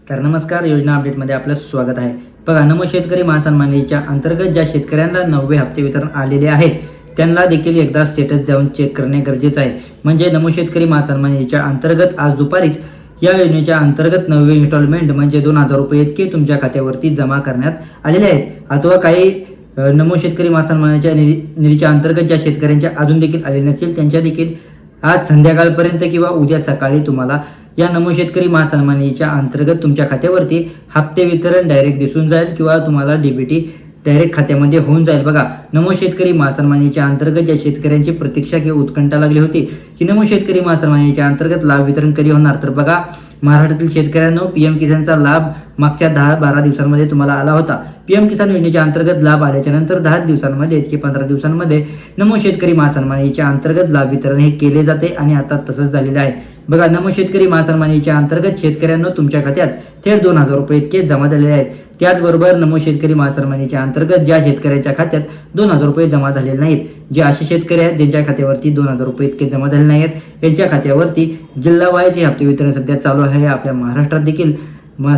तर नमस्कार, योजना अपडेटमध्ये आपलं स्वागत आहे. बघा, नमो शेतकरी महासन्मान योजनेच्या अंतर्गत ज्या शेतकऱ्यांना 9वे हप्ते वितरण आलेले आहे त्यांना देखील एकदा स्टेटस जाऊन चेक करणे गरजेचं आहे. म्हणजे नमो शेतकरी महासन्मान योजनेच्या अंतर्गत आज दुपारीच या योजनेच्या अंतर्गत 9वे इन्स्टॉलमेंट म्हणजे 2000 रुपये इतके तुमच्या खात्यावरती जमा करण्यात आलेले आहेत. अथवा काही नमो शेतकरी महासन्मानाच्या निधीच्या अंतर्गत ज्या शेतकऱ्यांच्या अजून देखील आले नसेल त्यांच्या देखील आज संध्याकाळपर्यंत किंवा उद्या सकाळी तुम्हाला या नमो शेतकरी महासन्मान योजनेच्या अंतर्गत तुमच्या खात्यावरती हप्ते वितरण डायरेक्ट दिसून जाईल किंवा तुम्हाला डीबीटी डायरेक्ट खात्यामध्ये होऊन जाईल. बघा, नमो शेतकरी महासन्मान योजनेच्या अंतर्गत ज्या शेतकऱ्यांची प्रतीक्षा किंवा उत्कंठा लागली होती की नमो शेतकरी महासन्मान योजनेच्या अंतर्गत लाभ वितरण कधी होणार, तर बघा, महाराष्ट्रातील शेतकऱ्यांना पीएम किसानचा लाभ मागच्या 10-12 दिवसांमध्ये तुम्हाला आला होता. पीएम किसान योजनेच्या अंतर्गत लाभ आल्याच्या नंतर 10 दिवसांमध्ये की 15 दिवसांमध्ये नमो शेतकरी महासन्मान योजनेच्या अंतर्गत लाभ वितरण हे केले जाते आणि आता तसंच झालेलं आहे. बघा, नमो शेतकरी महासन्मान योजनेच्या अंतर्गत शेतकऱ्यांना तुमच्या खात्यात थेट 2000 रुपये इतके जमा झालेले आहेत. त्याचबरोबर नमो शेतकरी महासन्मान योजनेच्या अंतर्गत ज्या शेतकऱ्यांच्या खात्यात 2000 रुपये जमा झालेले नाहीत, जे असे शेतकरी आहेत ज्यांच्या खात्यावरती 2000 रुपये इतके जमा झाले नाहीत, यांच्या खात्यावरती जिल्हावाईज हे हप्ते वितरण सध्या चालू आहे. आपल्या महाराष्ट्रात देखील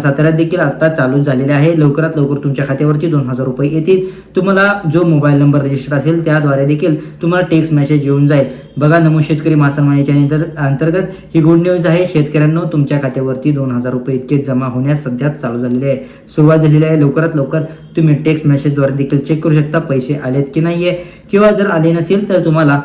साताऱ्यात देखील आता चालू झालेले आहे. लवकरात लवकर तुमच्या खात्यावरती 2000 रुपये येतील. तुम्हाला जो मोबाईल नंबर रजिस्टर असेल त्याद्वारे देखील तुम्हाला टेक्स्ट मेसेज येऊन जाईल. बघा, नमो शेतकरी महासन्मान योजनेच्या अंतर्गत ही गुड न्यूज आहे. शेतकऱ्यांना तुमच्या खात्यावरती 2000 रुपये इतके जमा होण्यास सध्या चालू झालेले आहे, सुरुवात झालेली आहे. लवकरात लवकर तुम्ही टेक्स्ट मेसेजद्वारे देखील चेक करू शकता पैसे आलेत की नाहीये, किंवा जर आले नसेल तर तुम्हाला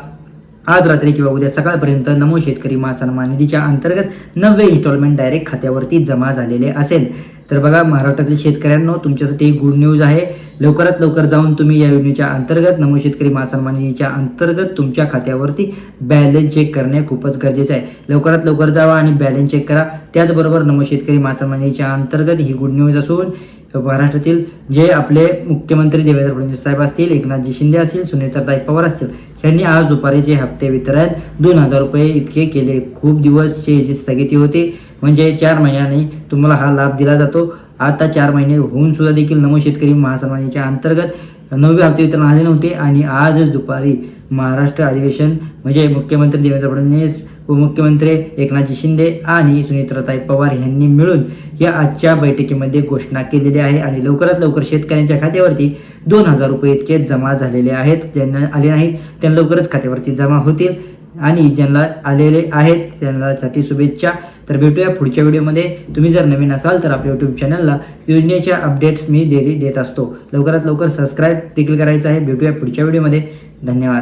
आज रात्री किंवा उद्या सकाळपर्यंत नमो शेतकरी महासन्मान निधीच्या अंतर्गत 9वे इन्स्टॉलमेंट डायरेक्ट खात्यावरती जमा झालेले असेल. तर बघा, महाराष्ट्रातील शेतकऱ्यांना तुमच्यासाठी गुड न्यूज आहे. लवकरात लवकर जाऊन तुम्ही या योजनेच्या अंतर्गत नमो शेतकरी महासन्मान निधीच्या अंतर्गत तुमच्या खात्यावरती बॅलन्स चेक करणे खूपच गरजेचे आहे. लवकरात लवकर जावा आणि बॅलन्स चेक करा. त्याचबरोबर नमो शेतकरी महासन्मान निधीच्या अंतर्गत ही गुड न्यूज असून महाराष्ट्रातील जे आपले मुख्यमंत्री देवेंद्र फडणवीस साहेब असतील, एकनाथजी शिंदे असतील, सुनेत्राताई पवार असतील, यांनी आज दुपारीचे हप्ते वितरण 2000 रुपये इतके केले. खूप दिवसची जी स्थगिती होती, म्हणजे 4 महिन्यांनी तुम्हाला हा लाभ दिला जातो. आता 4 महिने होऊन सुद्धा देखील नमो शेतकरी महासन्मानाच्या अंतर्गत 9वे हप्ते वितरण आले नव्हते आणि आजच दुपारी महाराष्ट्र अधिवेशन म्हणजे मुख्यमंत्री देवेंद्र फडणवीस, उपमुख्यमंत्री एकनाथजी शिंदे आणि सुनेत्राताई पवार यांनी मिळून या आजच्या बैठकीमध्ये घोषणा केलेली आहे. आणि लवकरात लवकर शेतकऱ्यांच्या खात्यावरती 2000 रुपये इतके जमा झालेले आहेत. ज्यांना आले नाहीत त्यांना लवकरच खात्यावरती जमा होतील आणि ज्यांना आलेले आहेत त्यांच्यासाठी शुभेच्छा. तर भेटूया पुढच्या व्हिडिओमध्ये. तुम्ही जर नवीन असाल तर आपल्या यूट्यूब चॅनलला योजनेच्या अपडेट्स मी डेली देत असतो. लवकरात लवकर सबस्क्राईब देखील करायचं आहे. भेटूया पुढच्या व्हिडिओमध्ये. धन्यवाद.